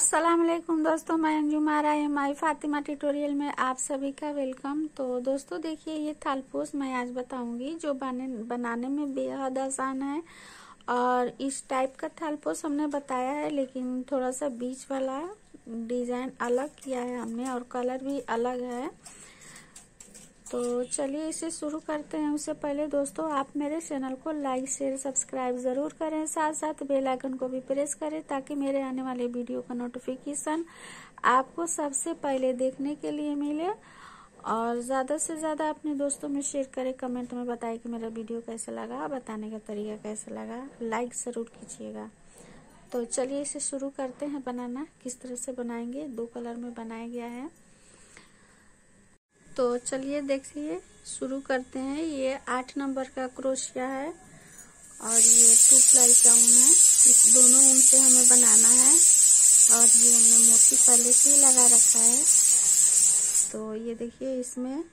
अस्सलाम वालेकुम दोस्तों, मैं अंजुम आरा माई फातिमा ट्यूटोरियल में आप सभी का वेलकम। तो दोस्तों देखिए, ये थालपोस मैं आज बताऊंगी जो बनाने में बेहद आसान है। और इस टाइप का थालपोस हमने बताया है, लेकिन थोड़ा सा बीच वाला डिजाइन अलग किया है हमने और कलर भी अलग है। तो चलिए इसे शुरू करते हैं। उससे पहले दोस्तों आप मेरे चैनल को लाइक शेयर सब्सक्राइब ज़रूर करें, साथ साथ बेल आइकन को भी प्रेस करें ताकि मेरे आने वाले वीडियो का नोटिफिकेशन आपको सबसे पहले देखने के लिए मिले। और ज़्यादा से ज़्यादा अपने दोस्तों में शेयर करें, कमेंट में बताएं कि मेरा वीडियो कैसा लगा, बताने का तरीका कैसा लगा, लाइक ज़रूर कीजिएगा। तो चलिए इसे शुरू करते हैं बनाना। किस तरह से बनाएंगे, 2 कलर में बनाया गया है। तो चलिए देखिए शुरू करते हैं। ये 8 नंबर का क्रोशिया है और ये 2 प्लाई का ऊन है। इस दोनों ऊन से हमें बनाना है और ये हमने मोती पहले से ही लगा रखा है। तो ये देखिए, इसमें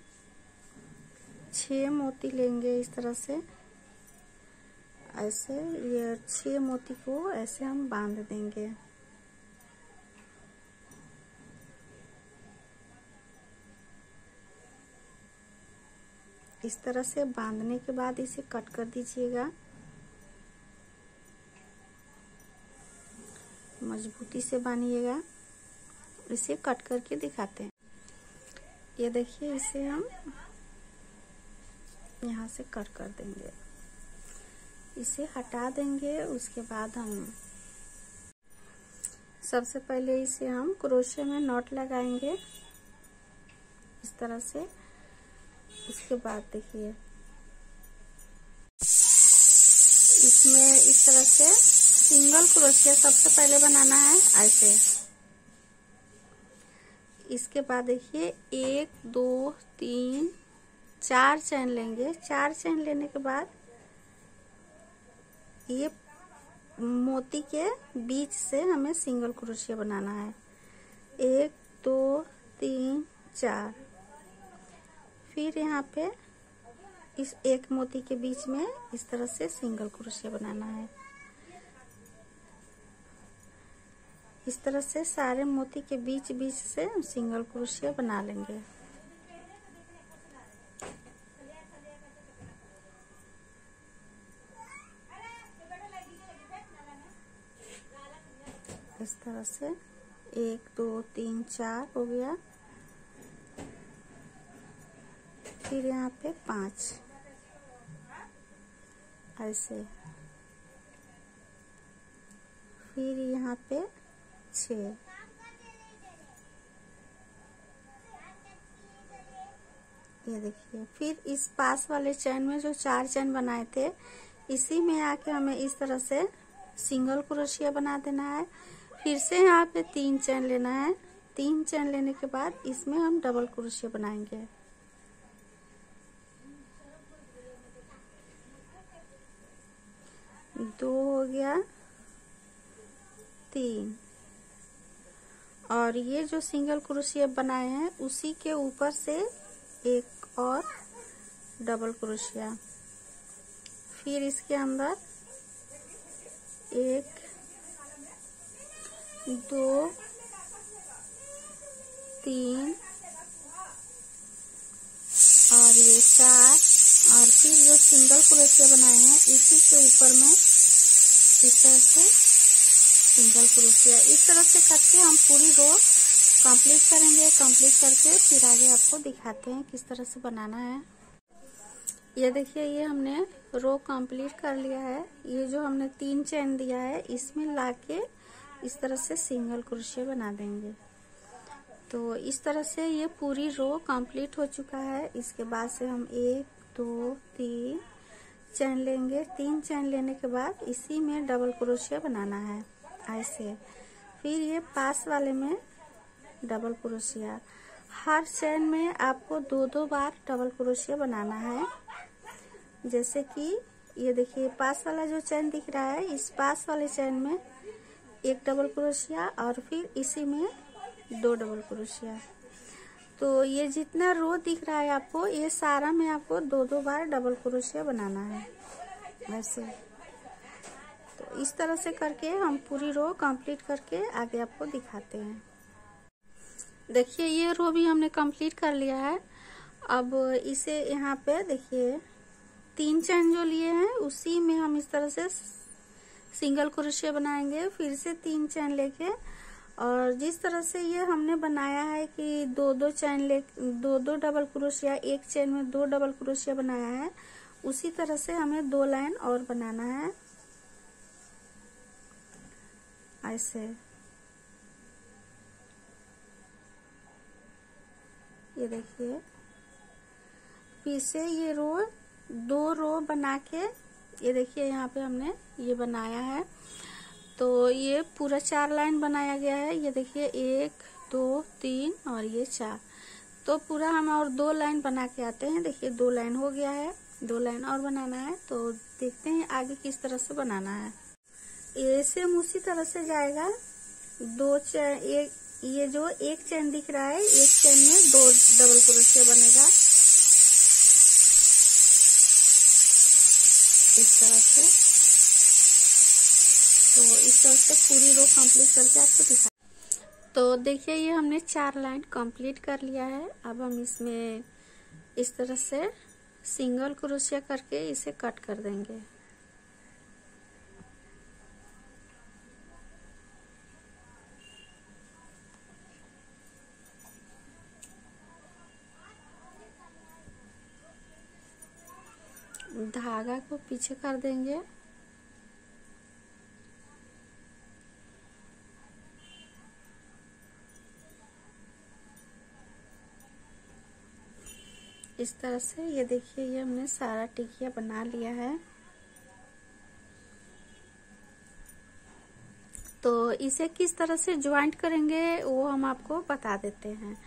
6 मोती लेंगे इस तरह से, ऐसे ये 6 मोती को ऐसे हम बांध देंगे। इस तरह से बांधने के बाद इसे कट कर दीजिएगा। मजबूती से बांधिएगा। इसे कट करके दिखाते हैं। ये देखिए, इसे हम यहाँ से कट कर देंगे, इसे हटा देंगे। उसके बाद हम सबसे पहले इसे हम क्रोशे में नॉट लगाएंगे इस तरह से। उसके बाद देखिए, इसमें इस तरह से सिंगल क्रोशिया सबसे पहले बनाना है ऐसे। इसके बाद देखिए 1 2 3 4 चैन लेंगे। 4 चैन लेने के बाद ये मोती के बीच से हमें सिंगल क्रोशिया बनाना है। 1 2 3 4। फिर यहाँ पे इस एक मोती के बीच में इस तरह से सिंगल क्रोशिया बनाना है। इस तरह से सारे मोती के बीच बीच से सिंगल क्रोशिया बना लेंगे। इस तरह से 1 2 3 4 हो गया। फिर यहाँ पे 5 ऐसे। फिर यहाँ पे 6। ये देखिए, फिर इस पास वाले चैन में जो 4 चैन बनाए थे, इसी में आके हमें इस तरह से सिंगल क्रोशिया बना देना है। फिर से यहाँ पे 3 चैन लेना है। 3 चैन लेने के बाद इसमें हम डबल क्रोशिया बनाएंगे। 2 हो गया, 3। और ये जो सिंगल क्रोशिया बनाए हैं उसी के ऊपर से एक और डबल क्रोशिया। फिर इसके अंदर 1 2 3 और ये 4। और फिर जो सिंगल क्रोशिया बनाए हैं इसी के ऊपर में इस तरह से सिंगल क्रोशिया। इस तरह से करके हम पूरी रो कंप्लीट करेंगे। कंप्लीट करके फिर आगे आपको दिखाते हैं किस तरह से बनाना है। ये देखिए, ये हमने रो कंप्लीट कर लिया है। ये जो हमने 3 चैन दिया है इसमें लाके इस तरह से सिंगल क्रोशिया बना देंगे। तो इस तरह से ये पूरी रो कंप्लीट हो चुका है। इसके बाद से हम 1 2 3 चैन लेंगे। 3 चैन लेने के बाद इसी में डबल क्रोशिया बनाना है ऐसे। फिर ये पास वाले में डबल क्रोशिया। हर चैन में आपको 2-2 बार डबल क्रोशिया बनाना है। जैसे कि ये देखिए, पास वाला जो चैन दिख रहा है, इस पास वाले चैन में 1 डबल क्रोशिया और फिर इसी में 2 डबल क्रोशिया। तो ये जितना रो दिख रहा है आपको, ये सारा में आपको 2-2 बार डबल क्रोशिया बनाना है ऐसे। तो इस तरह से करके हम पूरी रो कंप्लीट करके आगे आपको दिखाते हैं। देखिए ये रो भी हमने कंप्लीट कर लिया है। अब इसे यहाँ पे देखिए 3 चैन जो लिए हैं उसी में हम इस तरह से सिंगल क्रोशिया बनाएंगे। फिर से 3 चैन लेके, और जिस तरह से ये हमने बनाया है कि दो चैन ले, दो डबल क्रोशिया, एक चैन में 2 डबल क्रोशिया बनाया है, उसी तरह से हमें 2 लाइन और बनाना है ऐसे। ये देखिए फिर से ये 2 रो बना के, ये देखिए यहाँ पे हमने ये बनाया है। तो ये पूरा 4 लाइन बनाया गया है। ये देखिए 1 2 3 और ये 4। तो पूरा हम और 2 लाइन बना के आते हैं। देखिए 2 लाइन हो गया है, 2 लाइन और बनाना है। तो देखते हैं आगे किस तरह से बनाना है। ये सेम उसी तरह से जाएगा। 2 चैन, ये जो एक चैन दिख रहा है, एक चैन में 2 डबल क्रोशिया बनेगा इस तरह से। तो इस तरह से पूरी रो कंप्लीट करके आपको दिखा। तो देखिए ये हमने 4 लाइन कंप्लीट कर लिया है। अब हम इसमें इस तरह से सिंगल क्रोशिया करके इसे कट कर देंगे। धागा को पीछे कर देंगे। इस तरह से ये देखिए ये हमने सारा टिकिया बना लिया है। तो इसे किस तरह से ज्वाइंट करेंगे वो हम आपको बता देते हैं।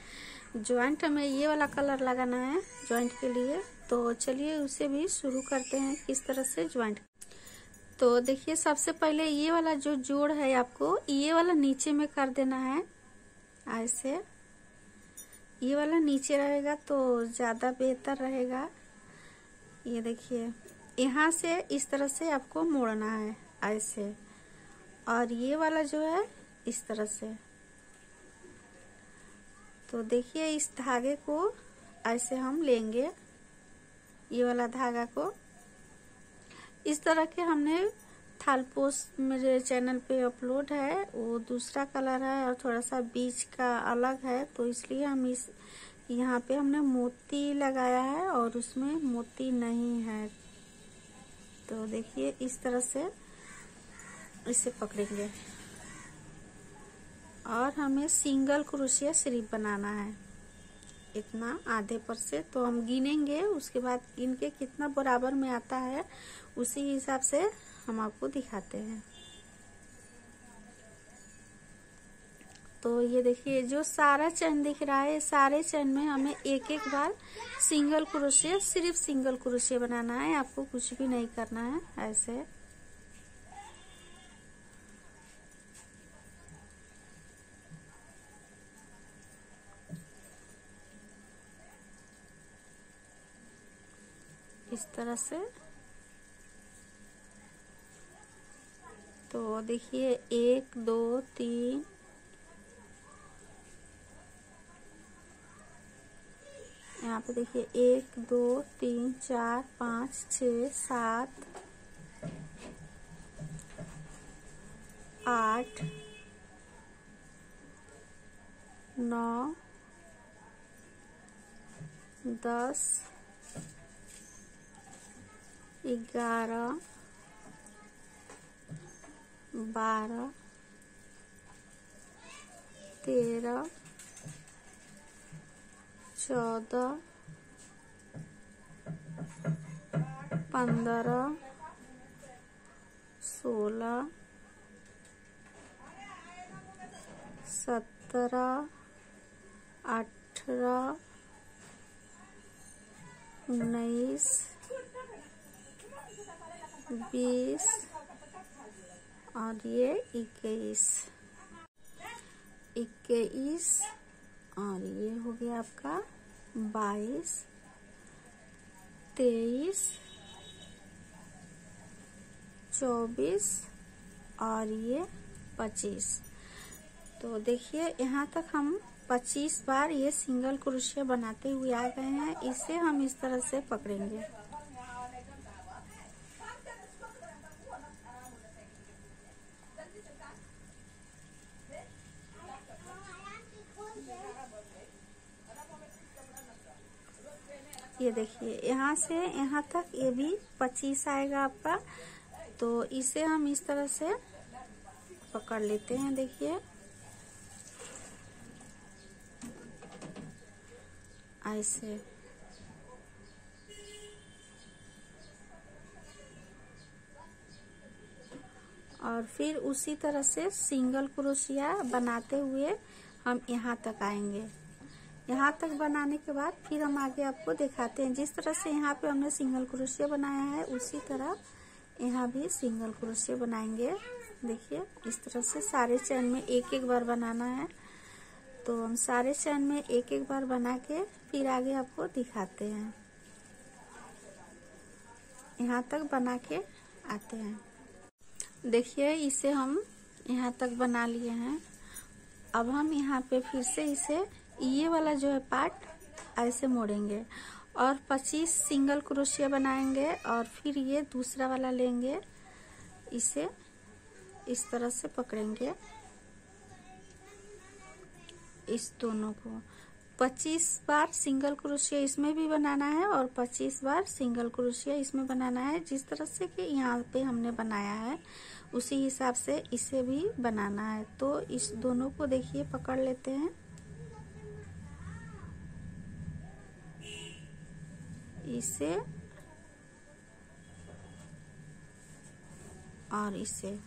ज्वाइंट हमें ये वाला कलर लगाना है ज्वाइंट के लिए। तो चलिए उसे भी शुरू करते हैं किस तरह से ज्वाइंट। तो देखिए सबसे पहले ये वाला जो जोड़ है आपको ये वाला नीचे में कर देना है ऐसे। ये वाला नीचे रहेगा तो ज्यादा बेहतर रहेगा। ये देखिए यहाँ से इस तरह से आपको मोड़ना है ऐसे, और ये वाला जो है इस तरह से। तो देखिए इस धागे को ऐसे हम लेंगे, ये वाला धागा को। इस तरह के हमने थालपोस मेरे चैनल पे अपलोड है, वो दूसरा कलर है और थोड़ा सा बीच का अलग है। तो इसलिए हम इस यहाँ पे हमने मोती लगाया है और उसमें मोती नहीं है। तो देखिए इस तरह से इसे पकड़ेंगे और हमें सिंगल क्रोशिया सिर्फ बनाना है इतना आधे पर से। तो हम गिनेंगे, उसके बाद गिन के कितना बराबर में आता है उसी हिसाब से हम आपको दिखाते हैं। तो ये देखिए जो सारा चैन दिख रहा है, सारे चैन में हमें एक एक बार सिंगल क्रोशिया, सिर्फ सिंगल क्रोशिया बनाना है। आपको कुछ भी नहीं करना है ऐसे। इस तरह से। तो देखिए 1 2 3, यहाँ पे देखिए 1 2 3 4 5 6 7 8 9 10 11 12 13 14 15 16 17 18 19 20 और ये 21 और ये हो गया आपका 22 23 24 और ये 25। तो देखिए यहाँ तक हम 25 बार ये सिंगल क्रोशिया बनाते हुए आ गए हैं। इसे हम इस तरह से पकड़ेंगे। ये देखिए यहाँ से यहाँ तक ये भी 25 आएगा आपका। तो इसे हम इस तरह से पकड़ लेते हैं। देखिए ऐसे, और फिर उसी तरह से सिंगल क्रोशिया बनाते हुए हम यहाँ तक आएंगे। यहाँ तक बनाने के बाद फिर हम आगे आपको दिखाते हैं। जिस तरह से यहाँ पे हमने सिंगल क्रोशिया बनाया है उसी तरह यहाँ भी सिंगल क्रोशिया बनाएंगे। देखिए इस तरह से सारे चैन में एक एक बार बनाना है। तो हम सारे चैन में एक एक बार बना के फिर आगे आपको दिखाते हैं। यहाँ तक बना के आते हैं। देखिए इसे हम यहाँ तक बना लिए हैं। अब हम यहाँ पे फिर से इसे ये वाला जो है पार्ट ऐसे मोड़ेंगे और 25 सिंगल क्रोशिया बनाएंगे और फिर ये दूसरा वाला लेंगे, इसे इस तरह से पकड़ेंगे। इस दोनों को 25 बार सिंगल क्रोशिया इसमें भी बनाना है और 25 बार सिंगल क्रोशिया इसमें बनाना है। जिस तरह से कि यहाँ पे हमने बनाया है उसी हिसाब से इसे भी बनाना है। तो इस दोनों को देखिए पकड़ लेते हैं, इसे और इसे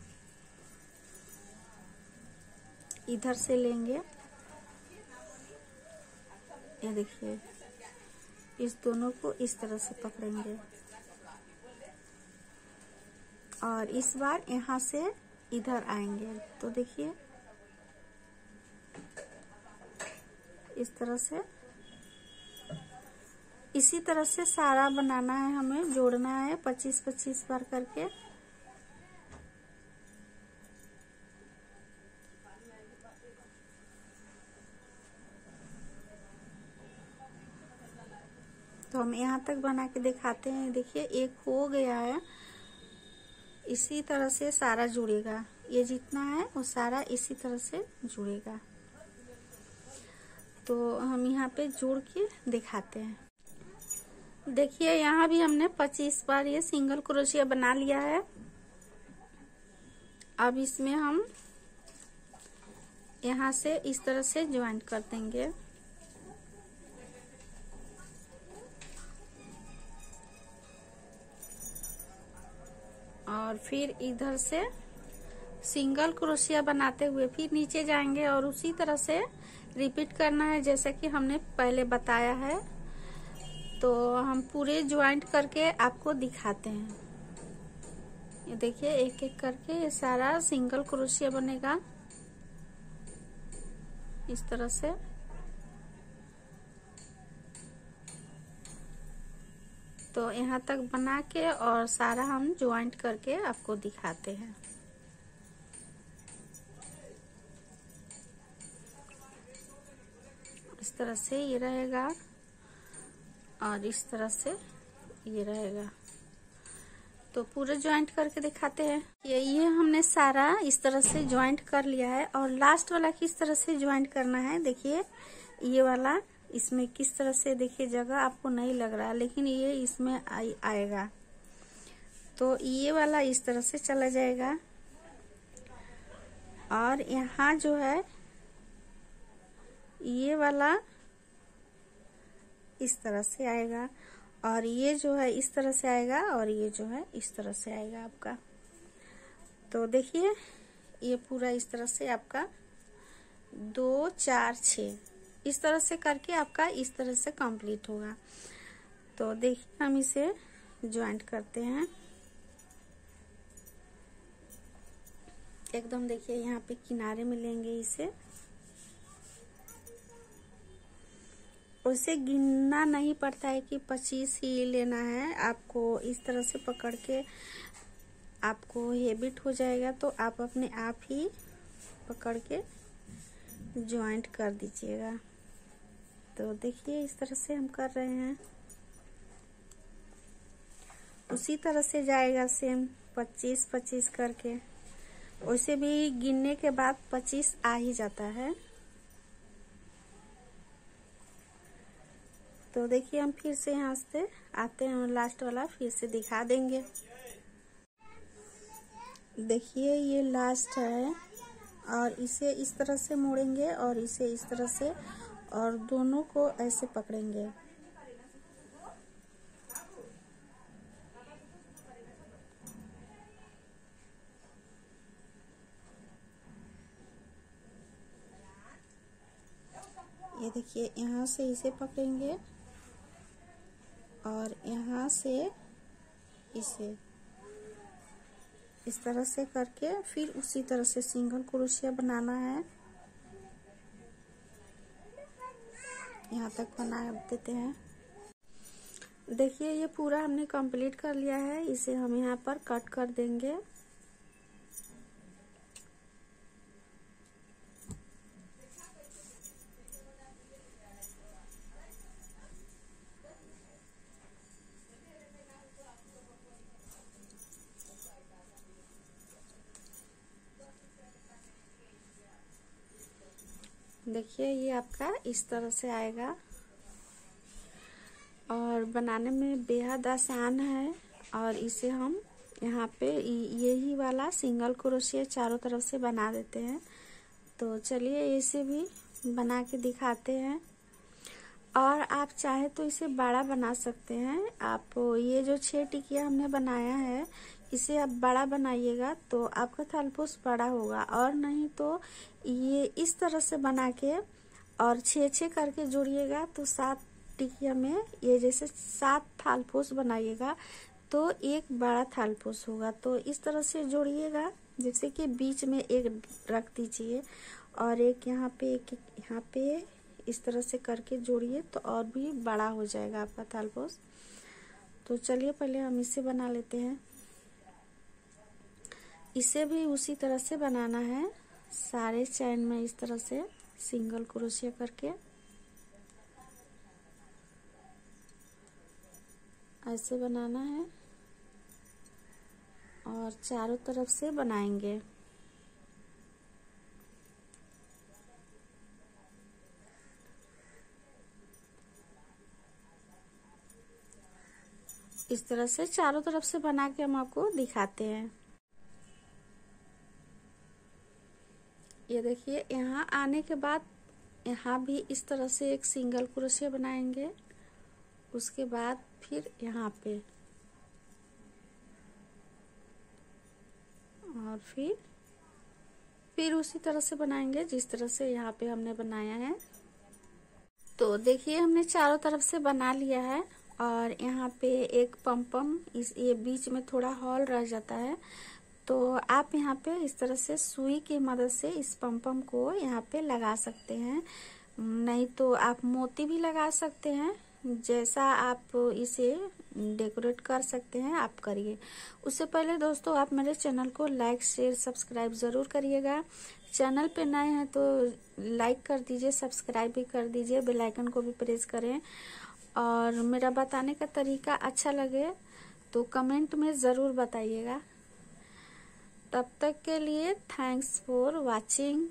इधर से लेंगे। ये देखिए इस दोनों को इस तरह से पकड़ेंगे और इस बार यहाँ से इधर आएंगे। तो देखिए इस तरह से, इसी तरह से सारा बनाना है, हमें जोड़ना है 25-25 बार करके। तो हम यहाँ तक बना के दिखाते हैं। देखिए एक हो गया है। इसी तरह से सारा जुड़ेगा, ये जितना है वो सारा इसी तरह से जुड़ेगा। तो हम यहाँ पे जोड़ के दिखाते हैं। देखिए यहाँ भी हमने 25 बार ये सिंगल क्रोशिया बना लिया है। अब इसमें हम यहाँ से इस तरह से ज्वाइंट कर देंगे। और फिर इधर से सिंगल क्रोशिया बनाते हुए फिर नीचे जाएंगे और उसी तरह से रिपीट करना है जैसा कि हमने पहले बताया है। तो हम पूरे ज्वाइंट करके आपको दिखाते हैं। ये देखिए एक एक करके ये सारा सिंगल क्रोशिया बनेगा इस तरह से। तो यहाँ तक बना के और सारा हम ज्वाइंट करके आपको दिखाते हैं। इस तरह से ये रहेगा और इस तरह से ये रहेगा। तो पूरा ज्वाइंट करके दिखाते हैं। ये हमने सारा इस तरह से ज्वाइंट कर लिया है और लास्ट वाला किस तरह से ज्वाइंट करना है। देखिए ये वाला इसमें किस तरह से, देखिए जगह आपको नहीं लग रहा लेकिन ये इसमें आएगा। तो ये वाला इस तरह से चला जाएगा और यहाँ जो है ये वाला इस तरह से आएगा और ये जो है इस तरह से आएगा और ये जो है इस तरह से आएगा आपका। तो देखिए ये पूरा इस तरह से आपका 2 4 6 इस तरह से करके आपका इस तरह से कंप्लीट होगा। तो देखिए हम इसे ज्वाइंट करते हैं एकदम। देखिए यहाँ पे किनारे में लेंगे इसे, उसे गिनना नहीं पड़ता है कि 25 ही लेना है। आपको इस तरह से पकड़ के आपको हैबिट हो जाएगा तो आप अपने आप ही पकड़ के जॉइंट कर दीजिएगा। तो देखिए इस तरह से हम कर रहे हैं, उसी तरह से जाएगा सेम 25-25 करके। वैसे भी गिनने के बाद 25 आ ही जाता है। तो देखिए हम फिर से यहाँ से आते हैं और लास्ट वाला फिर से दिखा देंगे। देखिए ये लास्ट है और इसे इस तरह से मोड़ेंगे और इसे इस तरह से, और दोनों को ऐसे पकड़ेंगे। ये देखिए यहाँ से इसे पकड़ेंगे और यहाँ से इसे इस तरह से करके फिर उसी तरह से सिंगल क्रोशिया बनाना है। यहाँ तक बना देते हैं। देखिए ये पूरा हमने कंप्लीट कर लिया है। इसे हम यहाँ पर कट कर देंगे। देखिए ये आपका इस तरह से आएगा और बनाने में बेहद आसान है। और इसे हम यहाँ पे यही वाला सिंगल क्रोशिया चारों तरफ से बना देते हैं। तो चलिए इसे भी बना के दिखाते हैं। और आप चाहे तो इसे बड़ा बना सकते हैं। आप ये जो 6 टिकिया हमने बनाया है इसे आप बड़ा बनाइएगा तो आपका थालपोस बड़ा होगा, और नहीं तो ये इस तरह से बना के और 6-6 करके जोड़िएगा तो 7 टिकिया में ये जैसे 7 थालपोस बनाइएगा तो एक बड़ा थालपोस होगा। तो इस तरह से जोड़िएगा, जैसे कि बीच में एक रख दीजिए और एक यहाँ पे, एक यहाँ पे, इस तरह से करके जोड़िए तो और भी बड़ा हो जाएगा आपका थालपोस। तो चलिए पहले हम इसे बना लेते हैं। इसे भी उसी तरह से बनाना है, सारे चैन में इस तरह से सिंगल क्रोशिया करके ऐसे बनाना है और चारों तरफ से बनाएंगे। इस तरह से चारों तरफ से बना के हम आपको दिखाते हैं। ये देखिए यहाँ आने के बाद यहाँ भी इस तरह से एक सिंगल क्रोशिया बनाएंगे, उसके बाद फिर यहाँ पे और फिर उसी तरह से बनाएंगे जिस तरह से यहाँ पे हमने बनाया है। तो देखिए हमने चारों तरफ से बना लिया है और यहाँ पे एक पम ये बीच में थोड़ा हॉल रह जाता है, तो आप यहाँ पे इस तरह से सुई की मदद से इस पम को यहाँ पे लगा सकते हैं। नहीं तो आप मोती भी लगा सकते हैं, जैसा आप इसे डेकोरेट कर सकते हैं आप करिए। उससे पहले दोस्तों आप मेरे चैनल को लाइक शेयर सब्सक्राइब जरूर करिएगा। चैनल पे नए हैं तो लाइक कर दीजिए, सब्सक्राइब भी कर दीजिए, बेल आइकन को भी प्रेस करें। और मेरा बताने का तरीका अच्छा लगे तो कमेंट में ज़रूर बताइएगा। तब तक के लिए थैंक्स फॉर वॉचिंग।